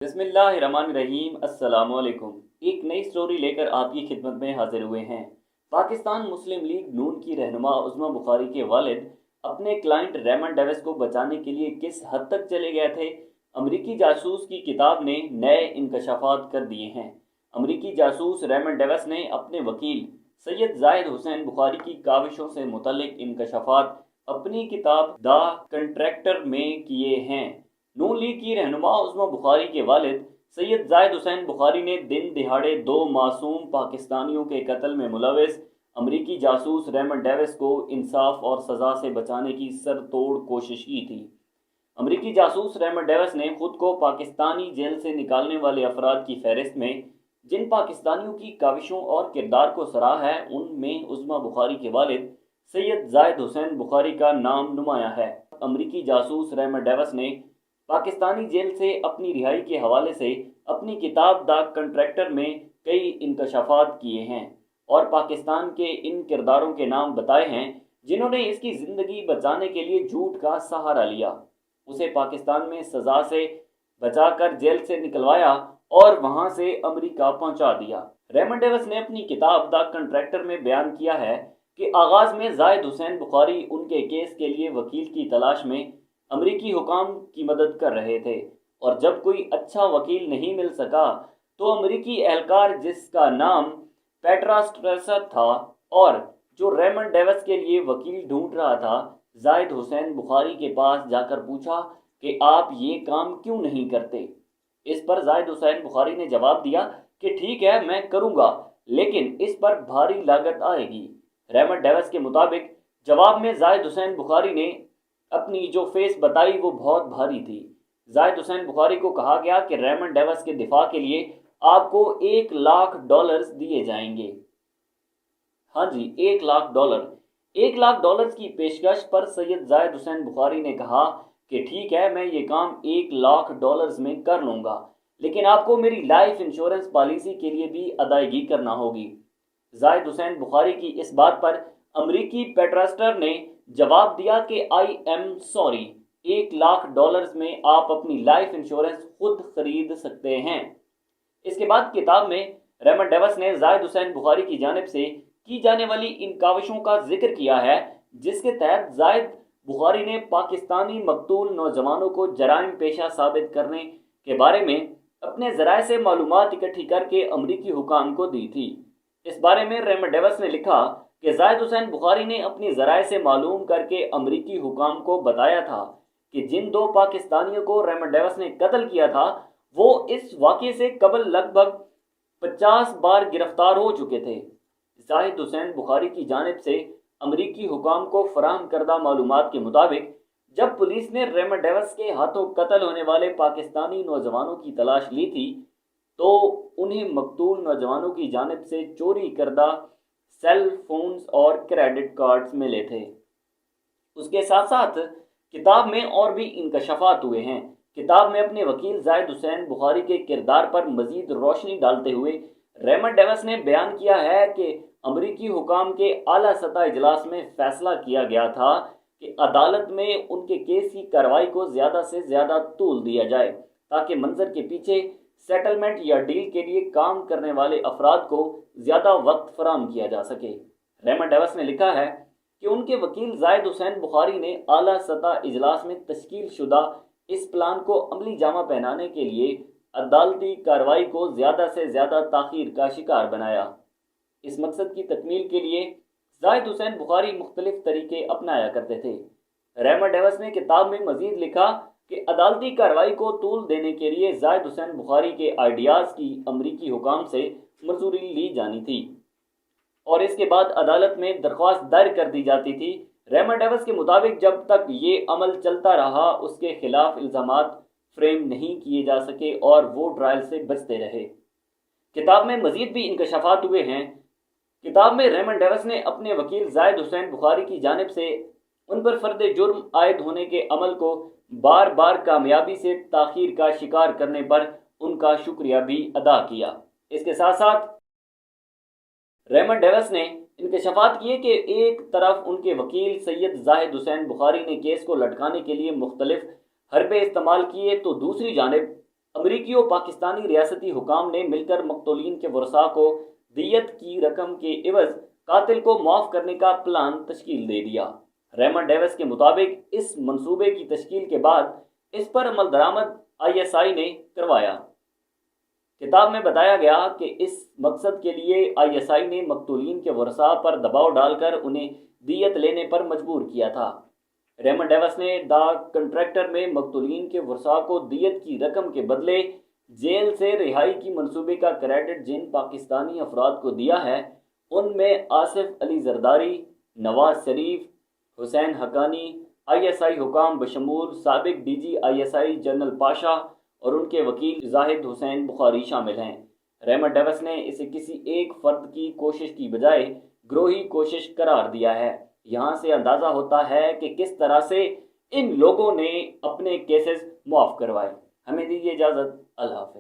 بسم اللہ الرحمن الرحیم۔ السلام علیکم۔ ایک نئی سٹوری لے کر آپ کی خدمت میں حاضر ہوئے ہیں۔ پاکستان مسلم لیگ نون کی رہنما عظما بخاری کے والد اپنے کلائنٹ ریمنڈ ڈیوس کو بچانے کے لیے کس حد تک چلے گئے تھے، امریکی جاسوس کی کتاب نے نئے انکشافات کر دیے ہیں۔ امریکی جاسوس ریمنڈ ڈیوس نے اپنے وکیل سید زاہد حسین بخاری کی کاوشوں سے متعلق انکشافات اپنی کتاب دا کنٹریکٹر میں کیے ہیں۔ نون لیگ کی رہنما عظما بخاری کے والد سید زاہد حسین بخاری نے دن دہاڑے 2 معصوم پاکستانیوں کے قتل میں ملوث امریکی جاسوس ریمنڈ ڈیوس کو انصاف اور سزا سے بچانے کی سر توڑ کوشش کی تھی۔ امریکی جاسوس ریمنڈ ڈیوس نے خود کو پاکستانی جیل سے نکالنے والے افراد کی فہرست میں جن پاکستانیوں کی کاوشوں اور کردار کو سراہا ہے، ان میں عظما بخاری کے والد سید زاہد حسین بخاری کا نام نمایاں ہے۔ امریکی جاسوس ریمنڈ ڈیوس نے پاکستانی جیل سے اپنی رہائی کے حوالے سے اپنی کتاب دا کنٹریکٹر میں کئی انکشافات کیے ہیں اور پاکستان کے ان کرداروں کے نام بتائے ہیں جنہوں نے اس کی زندگی بچانے کے لیے جھوٹ کا سہارا لیا، اسے پاکستان میں سزا سے بچا کر جیل سے نکلوایا اور وہاں سے امریکہ پہنچا دیا۔ ریمنڈ ڈیوس نے اپنی کتاب دا کنٹریکٹر میں بیان کیا ہے کہ آغاز میں زاہد حسین بخاری ان کے کیس کے لیے وکیل کی تلاش میں امریکی حکام کی مدد کر رہے تھے، اور جب کوئی اچھا وکیل نہیں مل سکا تو امریکی اہلکار جس کا نام پیٹرا سٹریسر تھا اور جو ریمنڈ ڈیوس کے لیے وکیل ڈھونڈ رہا تھا، زاہد حسین بخاری کے پاس جا کر پوچھا کہ آپ یہ کام کیوں نہیں کرتے۔ اس پر زاہد حسین بخاری نے جواب دیا کہ ٹھیک ہے، میں کروں گا، لیکن اس پر بھاری لاگت آئے گی۔ ریمنڈ ڈیوس کے مطابق جواب میں زاہد حسین بخاری نے اپنی جو فیس بتائی وہ بہت بھاری تھی۔ زاہد حسین بخاری کو کہا گیا کہ ریمنڈ ڈیوس کے دفاع کے لیے آپ کو $1,00,000 دیے جائیں گے۔ ہاں جی، $1,00,000۔ $1,00,000 کی پیشکش پر سید زاہد حسین بخاری نے کہا کہ ٹھیک ہے، میں یہ کام $1,00,000 میں کر لوں گا، لیکن آپ کو میری لائف انشورنس پالیسی کے لیے بھی ادائیگی کرنا ہوگی۔ زاہد حسین بخاری کی اس بات پر امریکی پیٹراسٹر نے جواب دیا کہ آئی ایم سوری، $1,00,000 میں آپ اپنی لائف انشورنس خود خرید سکتے ہیں۔ اس کے بعد کتاب میں ریمنڈ ڈیوس نے زاہد حسین بخاری کی جانب سے کی جانے والی ان کاوشوں کا ذکر کیا ہے، جس کے تحت زاہد بخاری نے پاکستانی مقتول نوجوانوں کو جرائم پیشہ ثابت کرنے کے بارے میں اپنے ذرائع سے معلومات اکٹھی کر کے امریکی حکام کو دی تھی۔ اس بارے میں ریمنڈ ڈیوس نے لکھا کہ زاہد حسین بخاری نے اپنی ذرائع سے معلوم کر کے امریکی حکام کو بتایا تھا کہ جن 2 پاکستانیوں کو ریمنڈ ڈیوس نے قتل کیا تھا وہ اس واقعے سے قبل لگ بھگ 50 بار گرفتار ہو چکے تھے۔ زاہد حسین بخاری کی جانب سے امریکی حکام کو فراہم کردہ معلومات کے مطابق جب پولیس نے ریمنڈ ڈیوس کے ہاتھوں قتل ہونے والے پاکستانی نوجوانوں کی تلاش لی تھی تو انہیں مقتول نوجوانوں کی جانب سے چوری کردہ سیل فونز اور کریڈٹ کارڈز ملے تھے۔ اس کے ساتھ ساتھ کتاب میں اور بھی انکشافات ہوئے ہیں۔ کتاب میں اپنے وکیل زاہد حسین بخاری کے کردار پر مزید روشنی ڈالتے ہوئے ریمنڈ ڈیوس نے بیان کیا ہے کہ امریکی حکام کے اعلیٰ سطح اجلاس میں فیصلہ کیا گیا تھا کہ عدالت میں ان کے کیس کی کارروائی کو زیادہ سے زیادہ طول دیا جائے تاکہ منظر کے پیچھے سیٹلمنٹ یا ڈیل کے لیے کام کرنے والے افراد کو زیادہ وقت فراہم کیا جا سکے۔ ریمنڈ ڈیوس نے لکھا ہے کہ ان کے وکیل زاہد حسین بخاری نے اعلیٰ سطح اجلاس میں تشکیل شدہ اس پلان کو عملی جامہ پہنانے کے لیے عدالتی کارروائی کو زیادہ سے زیادہ تاخیر کا شکار بنایا۔ اس مقصد کی تکمیل کے لیے زاہد حسین بخاری مختلف طریقے اپنایا کرتے تھے۔ ریمنڈ ڈیوس نے کتاب میں مزید لکھا کہ عدالتی کارروائی کو طول دینے کے لیے زاہد حسین بخاری کے آئیڈیاز کی امریکی حکام سے منظوری لی جانی تھی اور اس کے بعد عدالت میں درخواست دائر کر دی جاتی تھی۔ ریمنڈ ڈیوس کے مطابق جب تک یہ عمل چلتا رہا اس کے خلاف الزامات فریم نہیں کیے جا سکے اور وہ ٹرائل سے بچتے رہے۔ کتاب میں مزید بھی انکشافات ہوئے ہیں۔ کتاب میں ریمنڈ ڈیوس نے اپنے وکیل زاہد حسین بخاری کی جانب سے ان پر فرد جرم عائد ہونے کے عمل کو بار بار کامیابی سے تاخیر کا شکار کرنے پر ان کا شکریہ بھی ادا کیا۔ اس کے ساتھ ساتھ ریمنڈ ڈیوس نے انکشافات کیے کہ ایک طرف ان کے وکیل سید زاہد حسین بخاری نے کیس کو لٹکانے کے لیے مختلف حربے استعمال کیے تو دوسری جانب امریکی و پاکستانی ریاستی حکام نے مل کر مقتولین کے ورثاء کو دیت کی رقم کے عوض قاتل کو معاف کرنے کا پلان تشکیل دے دیا۔ ریمنڈ ڈیوس کے مطابق اس منصوبے کی تشکیل کے بعد اس پر عمل درآمد ISI نے کروایا۔ کتاب میں بتایا گیا کہ اس مقصد کے لیے ISI نے مقتولین کے ورثاء پر دباؤ ڈال کر انہیں دیت لینے پر مجبور کیا تھا۔ ریمنڈ ڈیوس نے دا کنٹریکٹر میں مقتولین کے ورثاء کو دیت کی رقم کے بدلے جیل سے رہائی کی منصوبے کا کریڈٹ جن پاکستانی افراد کو دیا ہے ان میں آصف علی زرداری، نواز شریف، حسین حقانی، ISI حکام بشمول سابق DG ISI جنرل پاشا اور ان کے وکیل زاہد حسین بخاری شامل ہیں۔ ریمنڈ ڈیوس نے اسے کسی ایک فرد کی کوشش کی بجائے گروہی کوشش قرار دیا ہے۔ یہاں سے اندازہ ہوتا ہے کہ کس طرح سے ان لوگوں نے اپنے کیسز معاف کروائے۔ ہمیں دیجیے اجازت، اللہ حافظ۔